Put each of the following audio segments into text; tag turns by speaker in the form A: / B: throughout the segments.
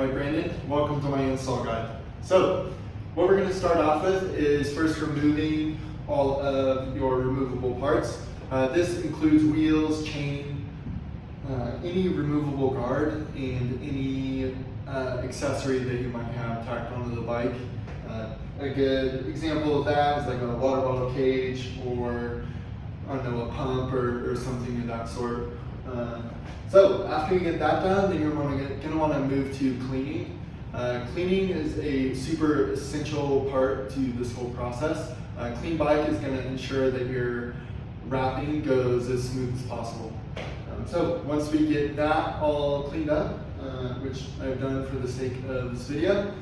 A: Hi Brandon, welcome to my install guide. So, what we're going to start off with is first removing all of your removable parts. This includes wheels, chain, any removable guard, and any accessory that you might have tacked onto the bike. A good example of that is like a water bottle cage or I don't know, a pump or something of that sort. So after you get that done, then you're going to want to move to cleaning. Cleaning is a super essential part to this whole process. Clean bike is going to ensure that your wrapping goes as smooth as possible. So once we get that all cleaned up, which I've done for the sake of this video,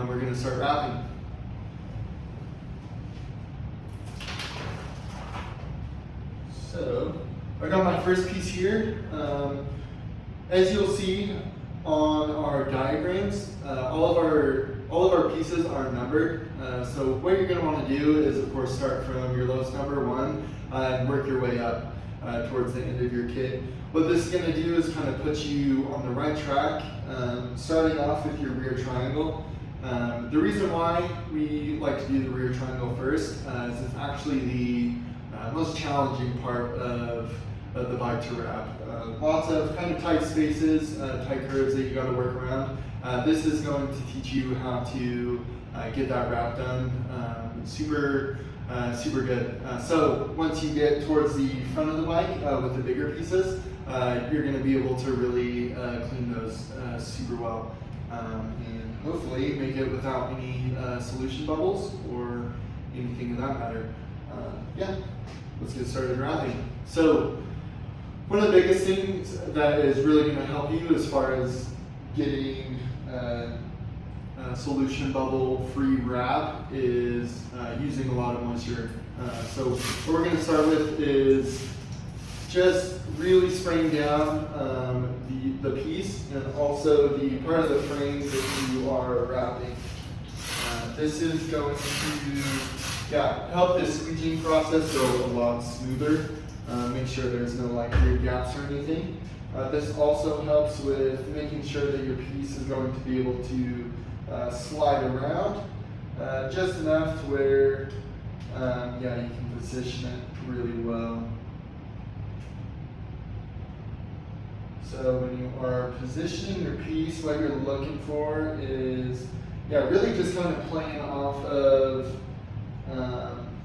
A: we're going to start wrapping. So I got my first piece here. As you'll see on our diagrams, all of our pieces are numbered. So what you're going to want to do is, of course, start from your lowest number 1 and work your way up towards the end of your kit. What this is going to do is kind of put you on the right track, starting off with your rear triangle. The reason why we like to do the rear triangle first is it's actually the most challenging part of the bike to wrap. Lots of kind of tight spaces, tight curves that you got to work around. This is going to teach you how to get that wrap done. Super good. So once you get towards the front of the bike with the bigger pieces, you're going to be able to really clean those super well. And hopefully make it without any solution bubbles or anything of that matter. Yeah, let's get started wrapping. So one of the biggest things that is really going to help you as far as getting solution bubble free wrap is using a lot of moisture. So what we're going to start with is just really spraying down the piece and also the part of the frame that you are wrapping. This is going to help this squeegeeing process go a lot smoother. Make sure there's no like weird gaps or anything. This also helps with making sure that your piece is going to be able to slide around just enough to where you can position it really well. So when you are positioning your piece, what you're looking for is really just kind of playing off of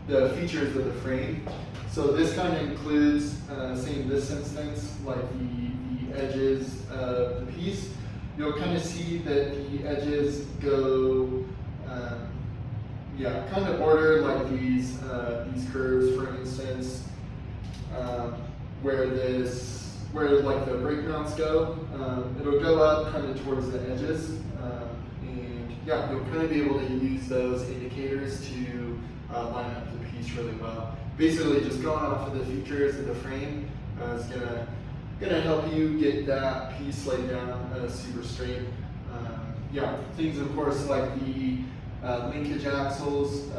A: the features of the frame. So this kind of includes, say in this instance, like the edges of the piece. You'll kind of see that the edges go, kind of border like these curves, for instance, where like the brake mounts go. It'll go up kind of towards the edges, and you'll kind of be able to use those indicators to line up the piece really well. Basically, just going off of the features of the frame is gonna help you get that piece laid down super straight. Things of course like the linkage axles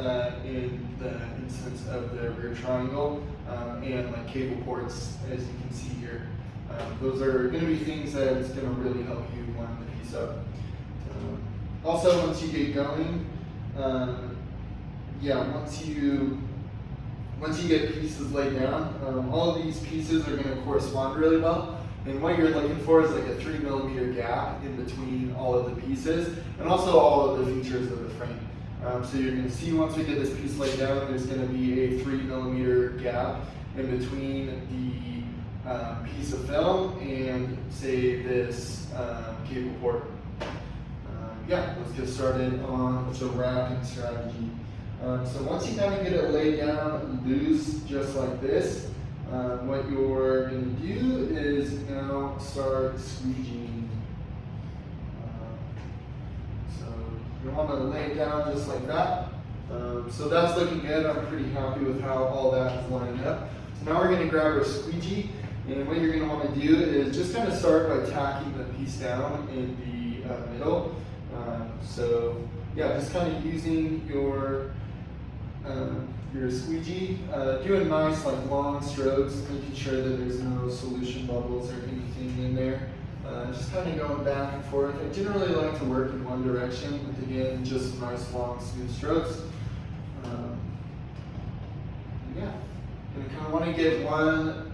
A: in the instance of the rear triangle, and like cable ports, as you can see here. Those are going to be things that is going to really help you line the piece up. Also, once you get going, once you get pieces laid down, all of these pieces are going to correspond really well. And what you're looking for is like a 3 millimeter gap in between all of the pieces, and also all of the features of the frame. So you're going to see once we get this piece laid down, there's going to be a 3 millimeter gap in between the piece of film and say this cable port. Let's get started on the wrapping strategy. So once you kind of get it laid down loose, just like this, what you're going to do is now start squeegeeing. So you want to lay it down just like that. So that's looking good. I'm pretty happy with how all that is lining up. So now we're going to grab our squeegee, and what you're going to want to do is just kind of start by tacking the piece down in the middle. Just kind of using your squeegee, doing nice like long strokes, making sure that there's no solution bubbles or anything in there. Just kind of going back and forth. I generally like to work in one direction with, again, just nice long smooth strokes. Yeah, and kind of want to get one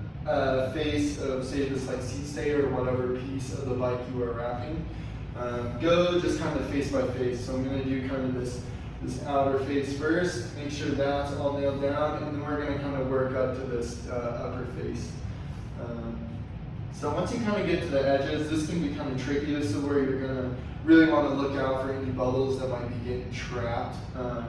A: face of, say, this like seat stay or whatever piece of the bike you are wrapping. Go just kind of face by face. So I'm going to do kind of this outer face first, make sure that's all nailed down, and then we're going to kind of work up to this upper face. So once you kind of get to the edges, this can be kind of tricky. This is where you're going to really want to look out for any bubbles that might be getting trapped.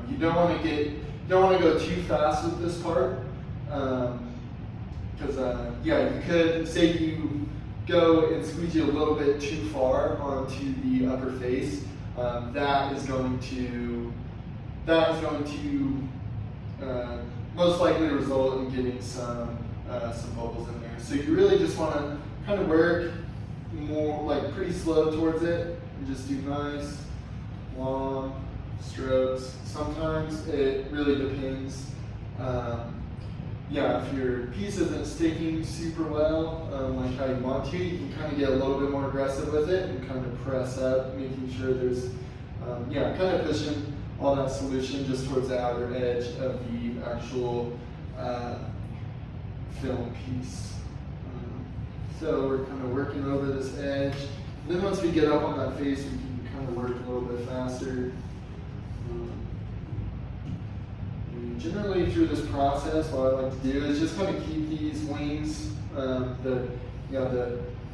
A: You don't want to go too fast with this part, because yeah, you could say you go and squeegee a little bit too far onto the upper face. That is going to most likely result in getting some bubbles in there. So you really just want to kind of work more like pretty slow towards it and just do nice long strokes. Sometimes it really depends. Yeah, if your piece isn't sticking super well, like how you want to, you can kind of get a little bit more aggressive with it and kind of press up, making sure there's, yeah, kind of pushing all that solution just towards the outer edge of the actual film piece. So we're kind of working over this edge. And then once we get up on that face, we can kind of work a little bit faster. Generally through this process, what I like to do is just kind of keep these wings, the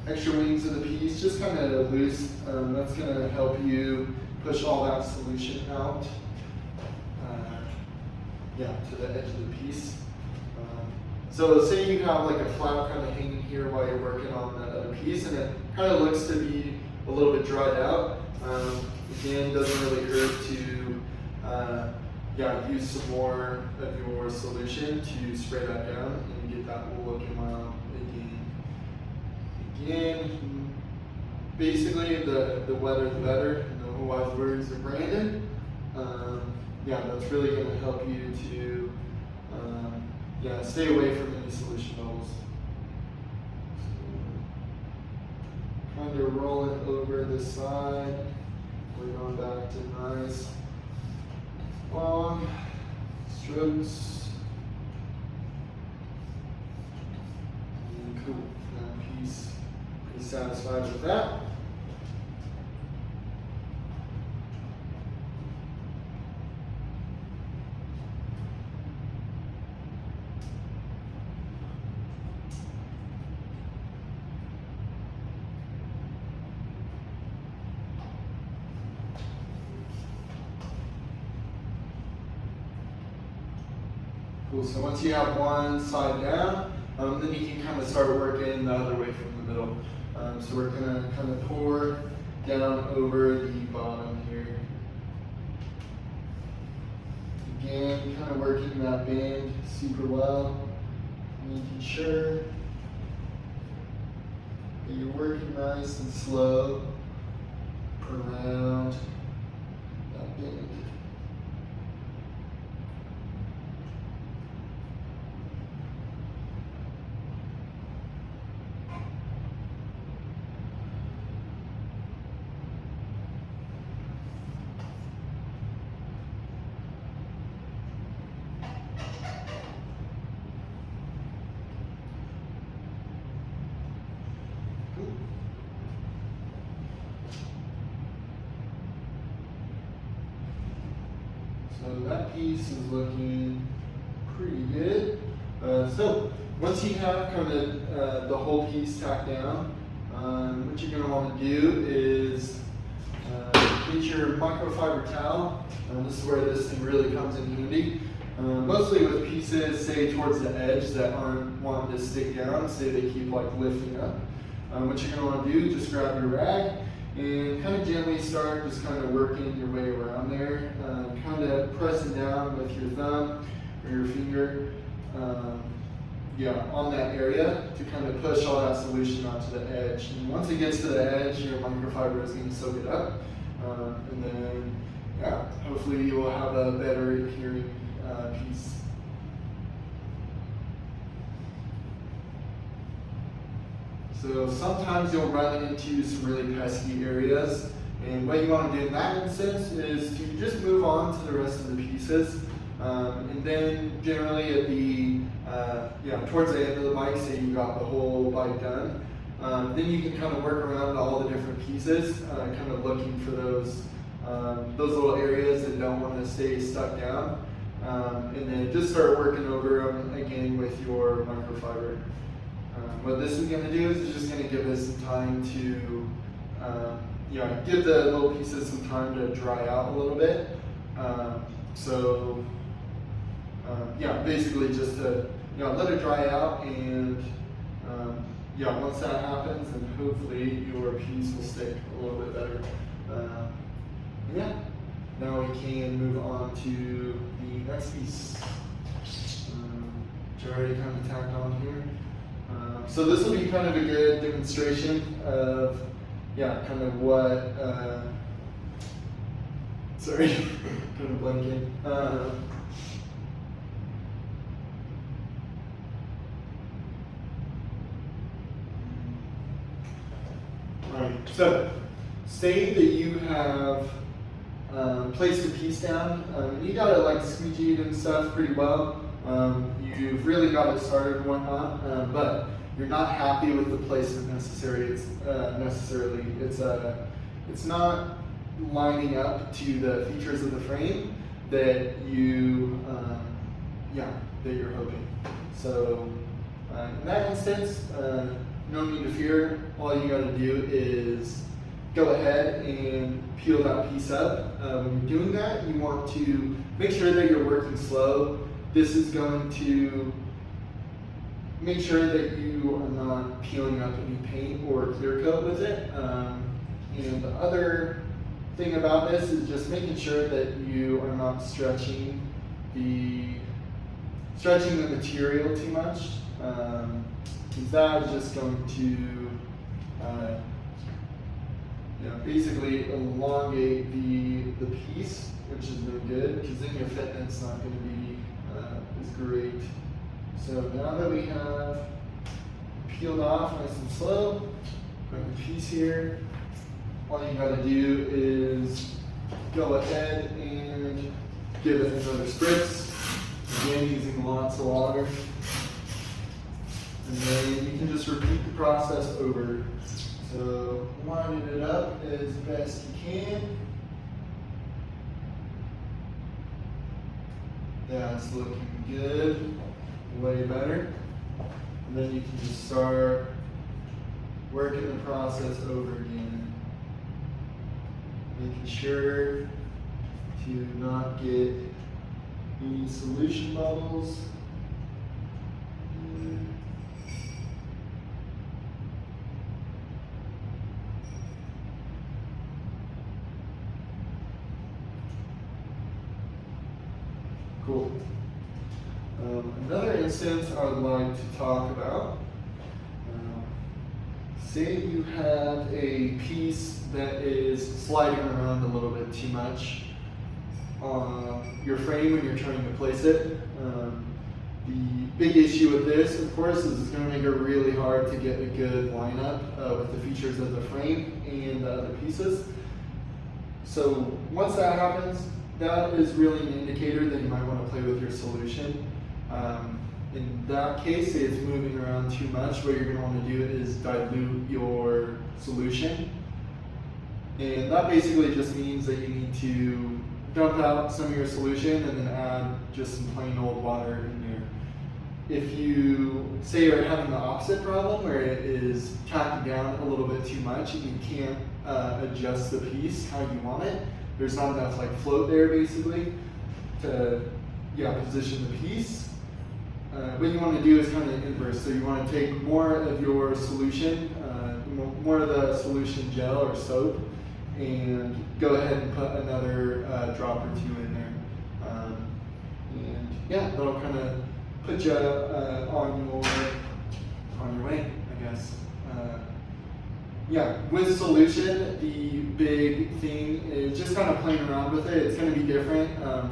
A: extra wings of the piece, just kind of loose. That's going to help you push all that solution out, yeah, to the edge of the piece. So say you have like a flap kind of hanging here while you're working on that other piece, and it kind of looks to be a little bit dried out. Again, doesn't really hurt to yeah, use some more of your solution to spray that down and get that looking well again. Basically, the wetter the better, and the wise words of Brandon. Yeah, that's really going to help you to yeah, stay away from any solution bubbles. So, kind of rolling over this side. We're going back to nice long strokes. And cool. That piece, pretty satisfied with that. Cool. So once you have one side down, then you can kind of start working the other way from the middle. So we're going to kind of pour down over the bottom here. Again, kind of working that band super well, making sure that you're working nice and slow around that band. So that piece is looking pretty good. So once you have kind of the whole piece tacked down, what you're going to want to do is get your microfiber towel. This is where this thing really comes in handy. Mostly with pieces, say towards the edge that aren't wanting to stick down, say they keep like lifting up. What you're going to want to do, just grab your rag and kind of gently start just kind of working your way around there, kind of pressing down with your thumb or your finger, yeah, on that area to kind of push all that solution onto the edge. And once it gets to the edge, your microfiber is going to soak it up, and then yeah, hopefully you will have a better adhering piece. So sometimes you'll run into some really pesky areas, and what you want to do in that instance is to just move on to the rest of the pieces. And then generally at the, towards the end of the bike, say you got the whole bike done, then you can kind of work around all the different pieces, kind of looking for those little areas that don't want to stay stuck down. And then just start working over them again with your microfiber. What this is going to do is it's just going to give us some time to, give the little pieces some time to dry out a little bit. Basically just to, let it dry out, and once that happens, then hopefully your piece will stick a little bit better. Now we can move on to the next piece, which I already kind of tacked on here. So this will be kind of a good demonstration of, kind of what, sorry, kind of blanking. Alright, so say that you have placed the piece down, and you got it like squeegeed and stuff pretty well. You've really got it started and whatnot, but you're not happy with the placement necessarily. It's not lining up to the features of the frame that you that you're hoping. So in that instance, no need to fear. All you got to do is go ahead and peel that piece up. When you're doing that, you want to make sure that you're working slow. This is going to make sure that you are not peeling up any paint or clear coat with it. And the other thing about this is just making sure that you are not stretching the material too much. Because that is just going to basically elongate the piece, which is no good, because then your fitment's not going to be as great. So now that we have peeled off nice and slow, got the piece here, all you got to do is go ahead and give it another spritz, again using lots of water. And then you can just repeat the process over. So lining it up as best you can. That's looking good, way better. And then you can just start working the process over again. Making sure to not get any solution bubbles. Cool. Another instance I would like to talk about, say you have a piece that is sliding around a little bit too much on your frame when you're trying to place it. The big issue with this, of course, is it's going to make it really hard to get a good lineup with the features of the frame and the other pieces. So once that happens, that is really an indicator that you might want to play with your solution. In that case, say it's moving around too much, what you're going to want to do is dilute your solution. And that basically just means that you need to dump out some of your solution and then add just some plain old water in there. If you say you're having the opposite problem where it is tacking down a little bit too much and you can't adjust the piece how you want it, there's not enough like float there basically to position the piece. What you want to do is kind of inverse. So you want to take more of your solution, more of the solution gel or soap, and go ahead and put another drop or two in there. That'll kind of put you on your way, I guess. With solution, the big thing is just kind of playing around with it. It's going to be different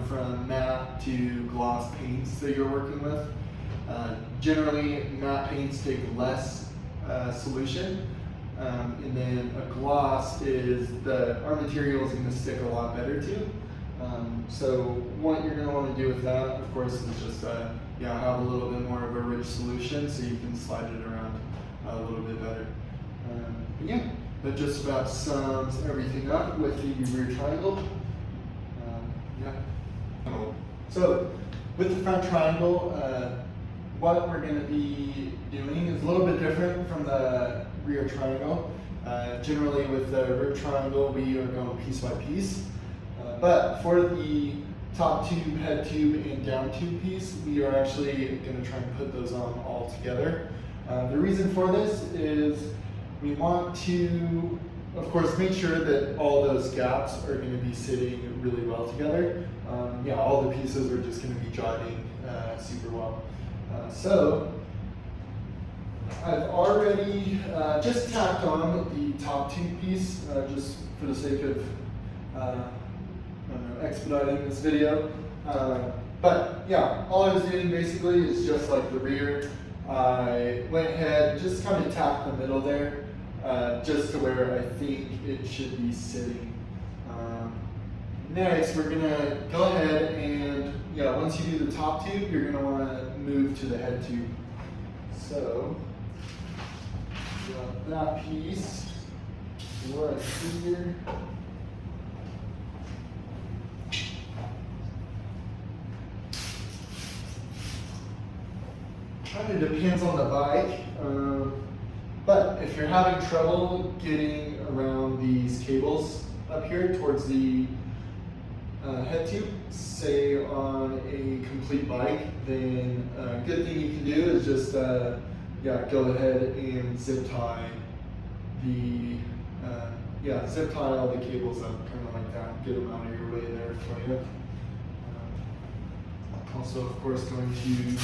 A: from matte to gloss paints that you're working with. Generally, matte paints take less solution. And then a gloss is our material is going to stick a lot better to. So what you're going to want to do with that, of course, is just have a little bit more of a rich solution so you can slide it around a little bit better. But yeah, that just about sums everything up with the rear triangle. So with the front triangle, what we're going to be doing is a little bit different from the rear triangle. Generally with the rear triangle, we are going piece by piece. But for the top tube, head tube, and down tube piece, we are actually going to try and put those on all together. The reason for this is we want to, of course, make sure that all those gaps are going to be sitting really well together. All the pieces are just going to be jiving super well. So I've already just tacked on the top tube piece, just for the sake of expediting this video. But yeah, all I was doing basically is just like the rear. I went ahead and just kind of tapped the middle there, just to where I think it should be sitting. Next, we're gonna go ahead and once you do the top tube, you're gonna want to move to the head tube. So that piece right here. Kind of depends on the bike, but if you're having trouble getting around these cables up here towards the head tube, say on a complete bike, then a good thing you can do is just go ahead and zip tie zip tie all the cables up, kind of like that. Get them out of your way there for you. Also, of course, going to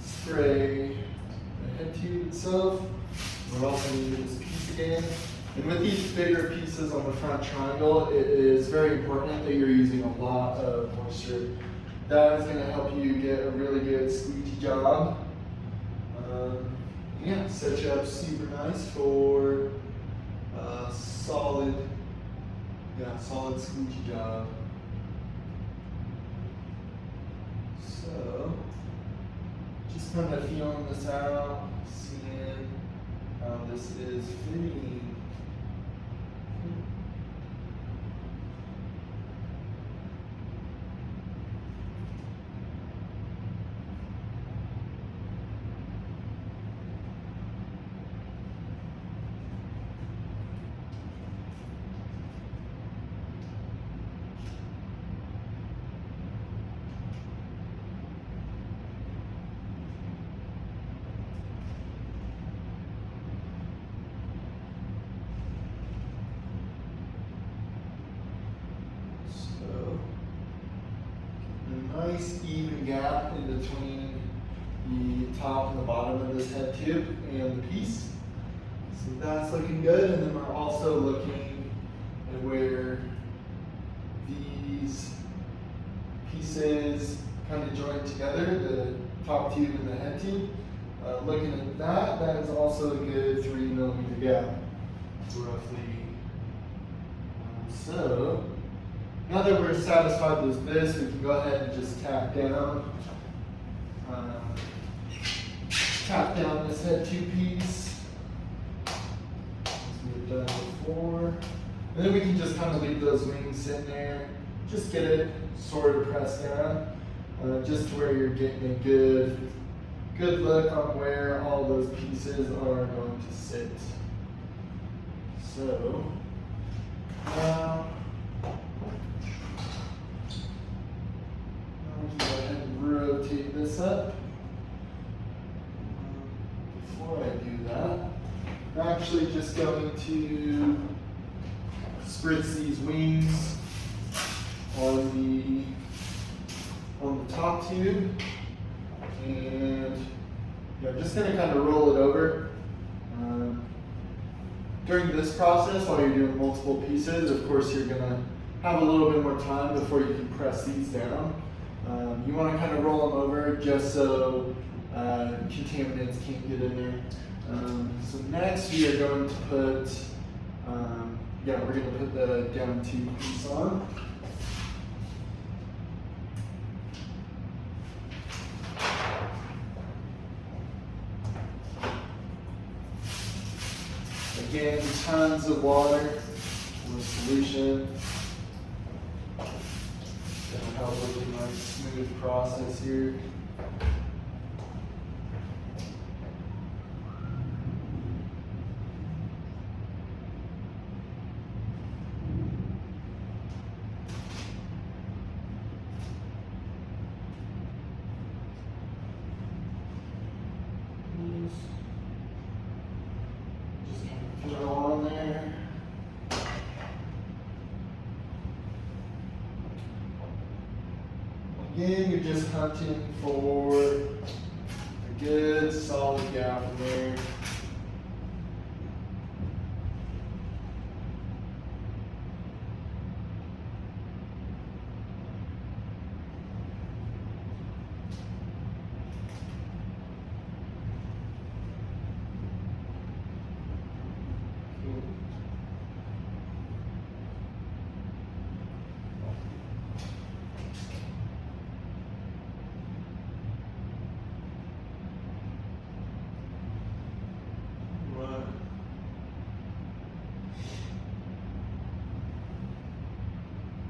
A: spray the head tube itself. We're also going to do this piece again. And with these bigger pieces on the front triangle, it is very important that you're using a lot of moisture. That is going to help you get a really good squeegee job. Set you up super nice for a solid squeegee job. So, just kind of feeling this out, seeing how this is fitting. Nice even gap in between the top and the bottom of this head tube and the piece. So that's looking good. And then we're also looking at where these pieces kind of join together, the top tube and the head tube. Looking at that, that is also a good 3 millimeter gap. It's roughly. So now that we're satisfied with this, we can go ahead and just tap down this head tube piece, as we've done before. And then we can just kind of leave those wings sitting there. Just get it sort of pressed down, just to where you're getting a good look on where all those pieces are going to sit. So now, go ahead and rotate this up. Before I do that, I'm actually just going to spritz these wings on the top tube, and I'm just going to kind of roll it over. During this process, while you're doing multiple pieces, of course you're going to have a little bit more time before you can press these down. You want to kind of roll them over just so contaminants can't get in there. So next we are going to put, we're going to put the down two piece on. Again, tons of water with solution. Gonna help with a nice smooth process here. Just kind of throw on there. Again, you're just hunting for a good solid gap in there.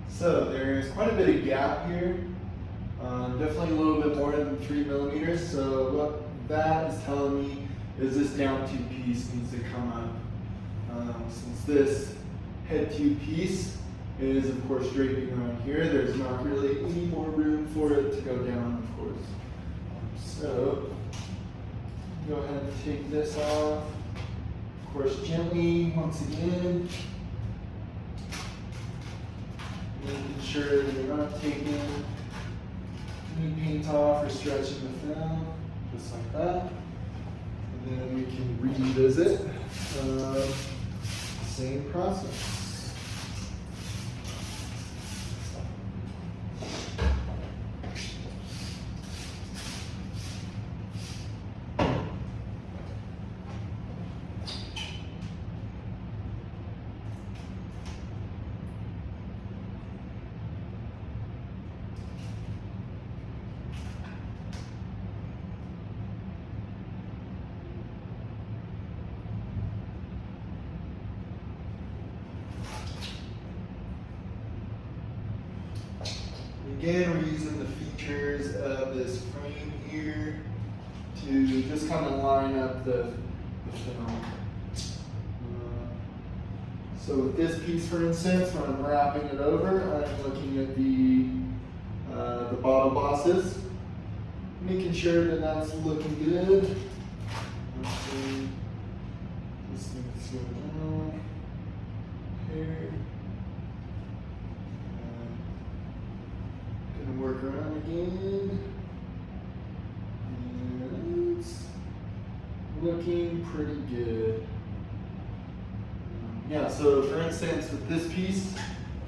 A: So there's quite a bit of gap here, definitely a little bit more than 3 millimeters. So what that is telling me is this down two piece needs to come up. Since this head two piece is of course draping around here, there's not really any more room for it to go down, of course. So go ahead and take this off, of course gently once again. Making sure that you're not taking any paint off or stretching the film, just like that. And then we can revisit the same process. Again, we're using the features of this frame here to just kind of line up the film. So with this piece, for instance, when I'm wrapping it over, I'm looking at the bottle bosses, making sure that that's looking good. Just need to go down here. Gonna work around again. And it's looking pretty good. Yeah, so for instance, with this piece,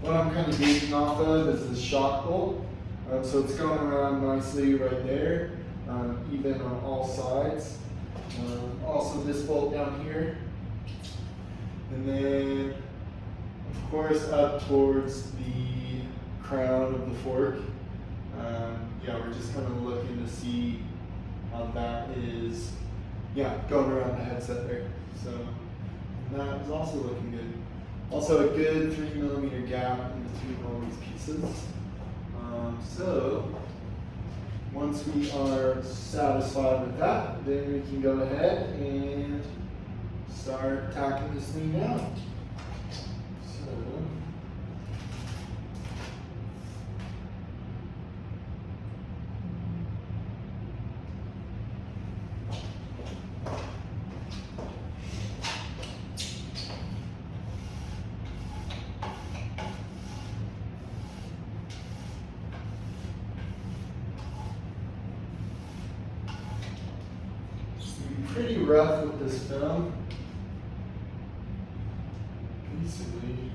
A: what I'm kind of gauging off of is the shock bolt. So it's going around nicely right there, even on all sides. Also this bolt down here. And then, of course, up towards the crown of the fork. We're just kind of looking to see how that is, going around the headset there. So that is also looking good. Also a good 3 millimeter gap in between all these pieces. So once we are satisfied with that, then we can go ahead and start tacking this thing out. So pretty rough with this film. Basically,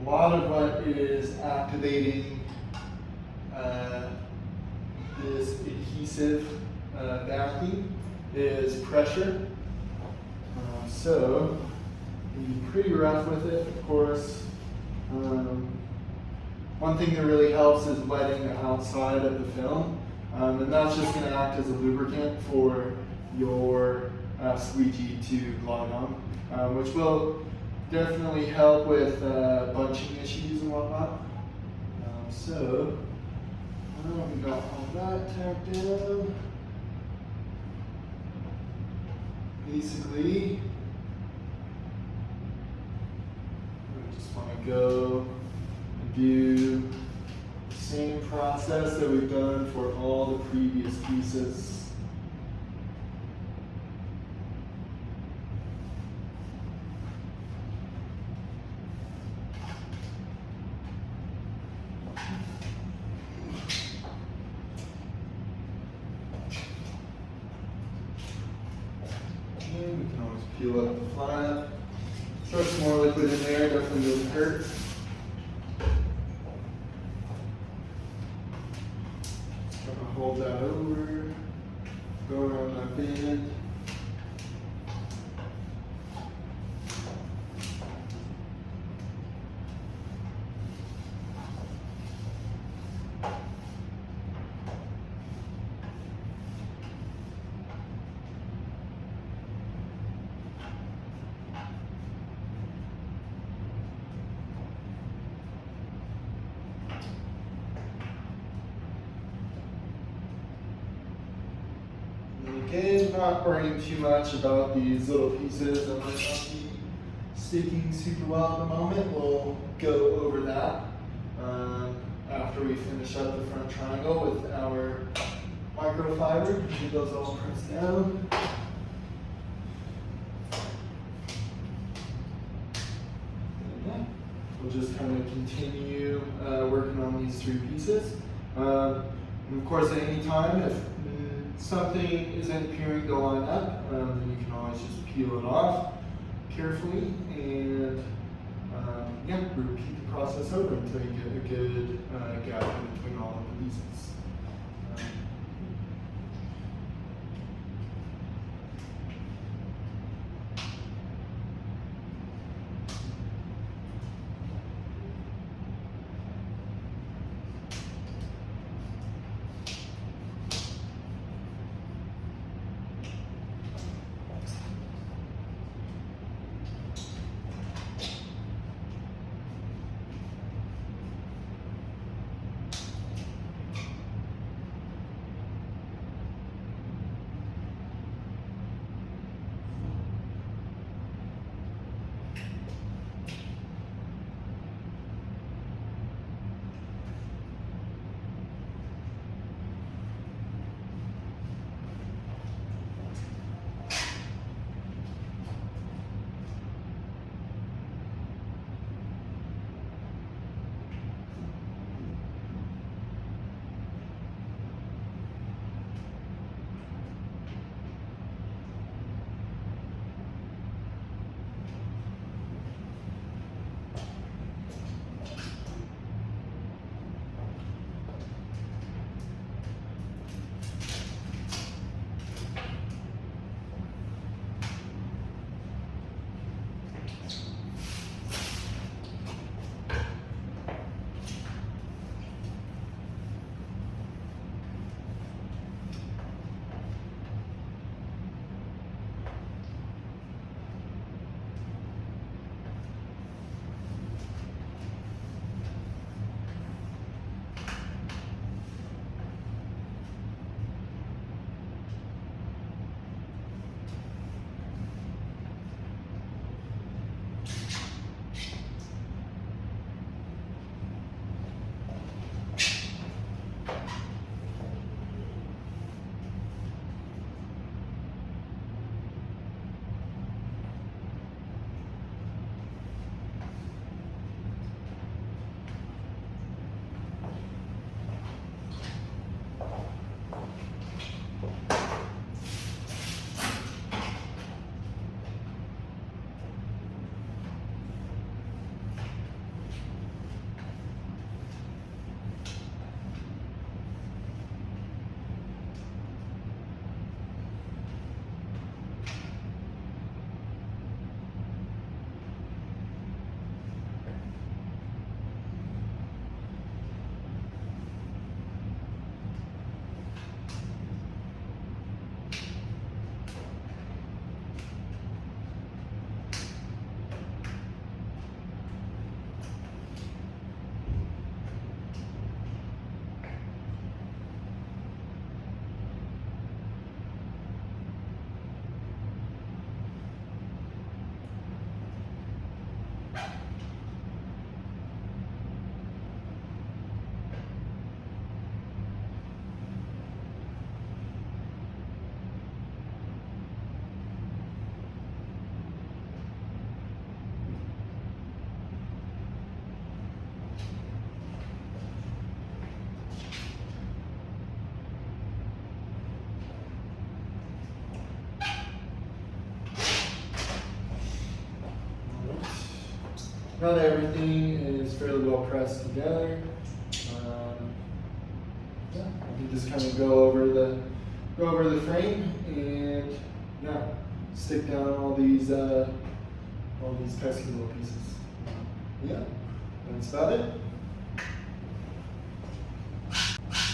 A: a lot of what is activating this adhesive backing is pressure. So you can be pretty rough with it, of course. One thing that really helps is wetting the outside of the film, and that's just going to act as a lubricant for your squeegee to glide on, which will definitely help with bunching issues and whatnot. So we got all that tacked down. Basically, we just want to go and do the same process that we've done for all the previous pieces. We can always peel up the flap. Throw some more liquid in there, definitely doesn't hurt. Just gonna hold that over, go around that band. Again, not worrying too much about these little pieces that might not be sticking super well at the moment. We'll go over that after we finish up the front triangle with our microfiber. Get those all pressed down. We'll just kind of continue working on these three pieces. And of course, at any time, if something isn't appearing to line up, then you can always just peel it off carefully and yeah, repeat the process over until you get a good gap in between all of the pieces. not everything is fairly well pressed together. Yeah, you can just kind of go over the frame and yeah, stick down all these pesky little pieces. Yeah, that's about it.